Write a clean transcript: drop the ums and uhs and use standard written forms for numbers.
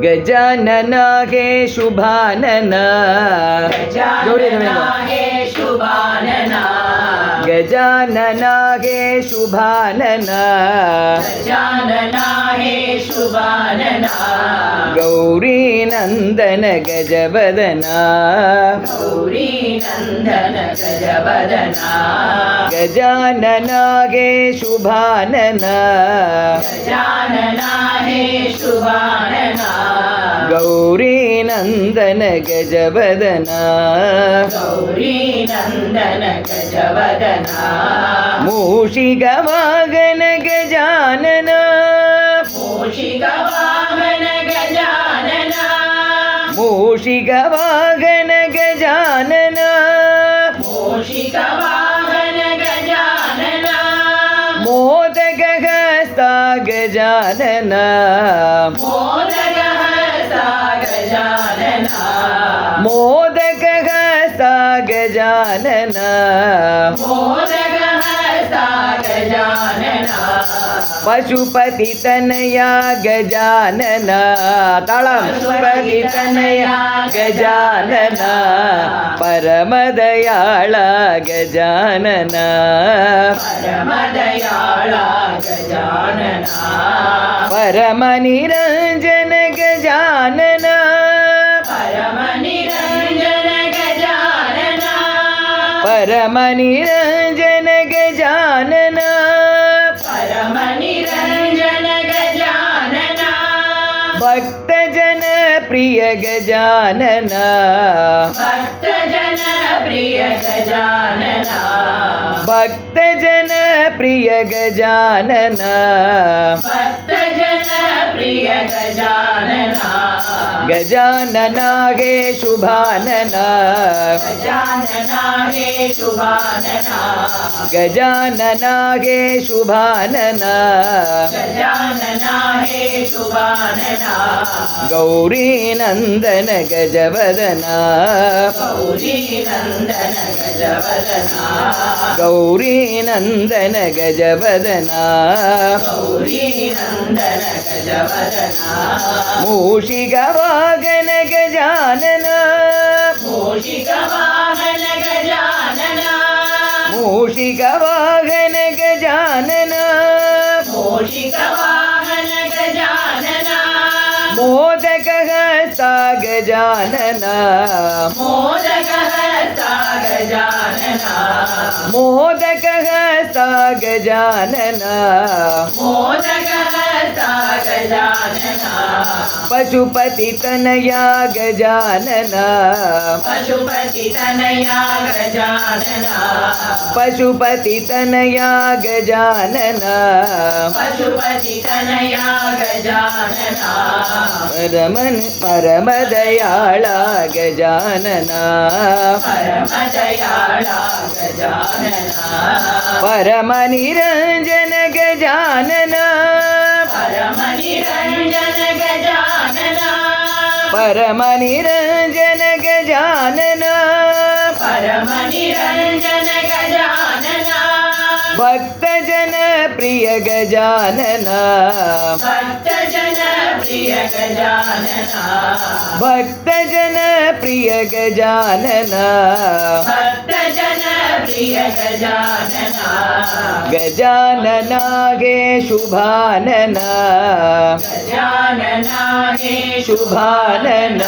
गजानन हे शुभानन गजानन हे शुभानन गजानन हे शुभानन गजानन हे शुभानन गौरी नंदन गजवदन गौरी नंदन गजवदन गजानन हे शुभानन गजानन हे शुभानन गौरी नंदन गजवदन गौरी नंदन गजवदन मूषिक वाहन गजानन मूषिक वाहन गजानन मूषिक वाहन गजानन मूषिक वाहन गजानन मोदक हस्ता गजानन मोदक हस्ता गजानन मोदक हस्ता गजानन मोदक हस्ता गजानन पशुपति तनया गजानन ताळं पशुपति तनया गजानन परमदयाळ गजानन परमदयाळ गजानन परमनिरञ्जन गजानन परमनिरञ्जन गजानन परमनिरञ्जन गजानन परमनिरञ्जन गजानन भक्तजन प्रिय गजानन भक्तजन प्रिय गजानन भक्तजन प्रिय गजानन भक्तजन प्रिय गजानन गजानन हे शुभानन गजानन हे शुभानन गजानन हे शुभानन गजानन हे शुभानन गौरी नंदन गजवदन गौरी नंदन गजवदन गौरी नंदन गजवदन गौरी नंदन गजवदन मूषिक वाहन गजानन मूषिक वाहन गजानन मूषिक वाहन गजानन मूषिक वाहन गजानन मोदक हस्ता गजानन मोदक हस्ता गजानन मोदक हस्ता गजानन मोदक हस्ता गजानन पशुपति तनया गजानन पशुपति तनया गजानन पशुपति तनया गजानन पशुपति तनया गजानन परमदयाळ गजानन परमदयाळ गजानन परमनिरञ्जन गजानन परमनिरञ्जन गजानन परमनिरञ्जन गजानन परमनिरञ्जन गजानन भक्तजन प्रिय गजानन भक्तजन प्रिय गजानन भक्तजन प्रिय गजानन भक्तजन प्रिय गजानन गजानन हे शुभानन गजानन हे शुभानन